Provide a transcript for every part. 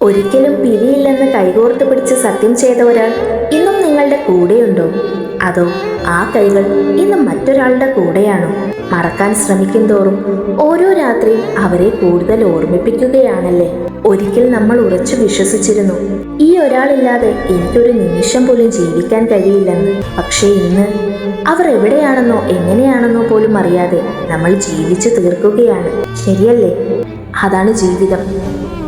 ഒരിക്കലും പിരിയില്ലെന്ന് കൈകോർത്ത് പിടിച്ച് സത്യം ചെയ്ത ഒരാൾ ഇന്നും നിങ്ങളുടെ കൂടെയുണ്ടോ? അതോ ആ കൈകൾ ഇന്നും മറ്റൊരാളുടെ കൂടെയാണോ? മറക്കാൻ ശ്രമിക്കും തോറും ഓരോ രാത്രിയും അവരെ കൂടുതൽ ഓർമ്മിപ്പിക്കുകയാണല്ലേ. ഒരിക്കൽ നമ്മൾ ഉറച്ചു വിശ്വസിച്ചിരുന്നു, ഈ ഒരാളില്ലാതെ എനിക്കൊരു നിമിഷം പോലും ജീവിക്കാൻ കഴിയില്ലെന്ന്. പക്ഷേ ഇന്ന് അവർ എവിടെയാണെന്നോ എങ്ങനെയാണെന്നോ പോലും അറിയാതെ നമ്മൾ ജീവിച്ചു തീർക്കുകയാണ്. ശരിയല്ലേ? അതാണ് ജീവിതം.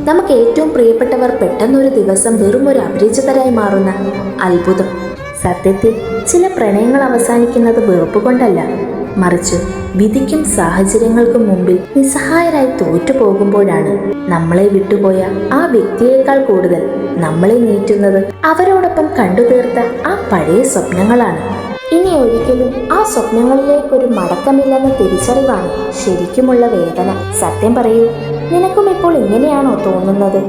നമുക്ക് ഏറ്റവും പ്രിയപ്പെട്ടവർ പെട്ടെന്നൊരു ദിവസം വെറും ഒരു അപരിചിതരായി മാറുന്ന അത്ഭുതം. സത്യത്തിൽ ചില പ്രണയങ്ങൾ അവസാനിക്കുന്നത് വെറുപ്പ് കൊണ്ടല്ല, മറിച്ച് വിധിക്കും സാഹചര്യങ്ങൾക്കും മുമ്പിൽ നിസ്സഹായരായി തോറ്റുപോകുമ്പോഴാണ്. നമ്മളെ വിട്ടുപോയ ആ വ്യക്തിയേക്കാൾ കൂടുതൽ നമ്മളെ നീറ്റുന്നത് അവരോടൊപ്പം കണ്ടുതീർത്ത ആ പഴയ സ്വപ്നങ്ങളാണ്. ഇനി ഒരിക്കലും ആ സ്വപ്നങ്ങളിലേക്കൊരു മടക്കമില്ലെന്ന തിരിച്ചറിവാണ് ശരിക്കുമുള്ള വേദന. സത്യം പറയൂ, നിനക്കും ഇപ്പോൾ ഇങ്ങനെയാണോ തോന്നുന്നത്?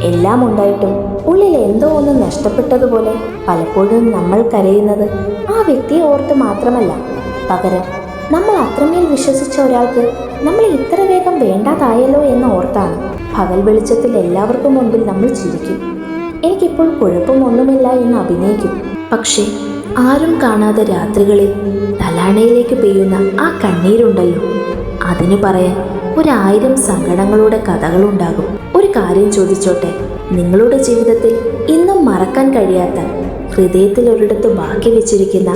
എല്ലാം ഉണ്ടായിട്ടും ഉള്ളിൽ എന്തോ ഒന്ന് നഷ്ടപ്പെട്ടതുപോലെ. പലപ്പോഴും നമ്മൾ കരയുന്നത് ആ വ്യക്തിയെ ഓർത്ത് മാത്രമല്ല, പകരം നമ്മൾ അത്രമേൽ വിശ്വസിച്ച ഒരാൾക്ക് നമ്മളെ ഇത്ര വേഗം വേണ്ടാതായല്ലോ എന്ന് ഓർത്താണ്. പകൽ വെളിച്ചത്തിൽ എല്ലാവർക്കും മുൻപിൽ നമ്മൾ ചിരിക്കും, എനിക്കിപ്പോൾ കുഴപ്പമൊന്നുമില്ല എന്ന് അഭിനയിക്കും. പക്ഷേ ആരും കാണാതെ രാത്രികളിൽ തലാണയിലേക്ക് പെയ്യുന്ന ആ കണ്ണീരുണ്ടല്ലോ, അതിനു പറയാൻ 1000 സങ്കടങ്ങളുടെ കഥകളുണ്ടാകും. ഒരു കാര്യം ചോദിച്ചോട്ടെ, നിങ്ങളുടെ ജീവിതത്തിൽ ഇന്നും മറക്കാൻ കഴിയാത്ത, ഹൃദയത്തിൽ ഒരിടത്ത് ബാക്കി വെച്ചിരിക്കുന്ന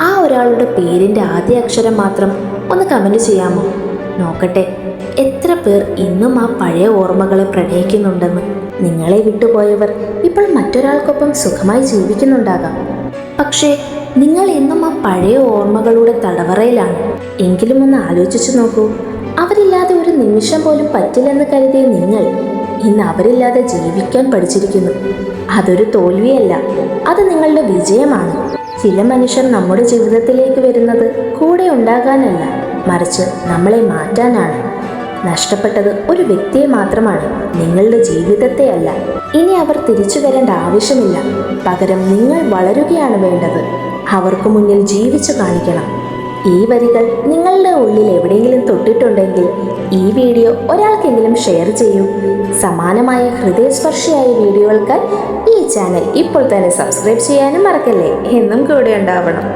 ആ ഒരാളുടെ പേരിൻ്റെ ആദ്യ അക്ഷരം മാത്രം ഒന്ന് കമന്റ് ചെയ്യാമോ? നോക്കട്ടെ എത്ര പേർ ഇന്നും ആ പഴയ ഓർമ്മകളെ പ്രണയിക്കുന്നുണ്ടെന്ന്. നിങ്ങളെ വിട്ടുപോയവർ ഇപ്പോൾ മറ്റൊരാൾക്കൊപ്പം സുഖമായി ജീവിക്കുന്നുണ്ടാകാം. പക്ഷേ നിങ്ങൾ ഇന്നും ആ പഴയ ഓർമ്മകളുടെ തടവറയിലാണ്. എങ്കിലും ഒന്ന് ആലോചിച്ചു നോക്കൂ, അവരില്ലാതെ ഒരു നിമിഷം പോലും പറ്റില്ലെന്ന് കരുതിയ നിങ്ങൾ ഇന്ന് അവരില്ലാതെ ജീവിക്കാൻ പഠിച്ചിരിക്കുന്നു. അതൊരു തോൽവിയല്ല, അത് നിങ്ങളുടെ വിജയമാണ്. ചില മനുഷ്യർ നമ്മുടെ ജീവിതത്തിലേക്ക് വരുന്നത് കൂടെ ഉണ്ടാകാനല്ല, മറിച്ച് നമ്മളെ മാറ്റാനാണ്. നഷ്ടപ്പെട്ടത് ഒരു വ്യക്തിയെ മാത്രമാണ്, നിങ്ങളുടെ ജീവിതത്തെ അല്ല. ഇനി അവർ തിരിച്ചു വരേണ്ട ആവശ്യമില്ല, പകരം നിങ്ങൾ വളരുകയാണ് വേണ്ടത്. അവർക്ക് മുന്നിൽ ജീവിച്ചു കാണിക്കണം. ഈ വരികൾ നിങ്ങളുടെ ഉള്ളിൽ എവിടെയെങ്കിലും തൊട്ടിട്ടുണ്ടെങ്കിൽ ഈ വീഡിയോ ഒരാൾക്കെങ്കിലും ഷെയർ ചെയ്യൂ. സമാനമായ ഹൃദയസ്പർശിയായ വീഡിയോകൾക്കായി ഈ ചാനൽ ഇപ്പോൾ തന്നെ സബ്സ്ക്രൈബ് ചെയ്യാനും മറക്കല്ലേ. എന്നും കൂടെ ഉണ്ടാവണം.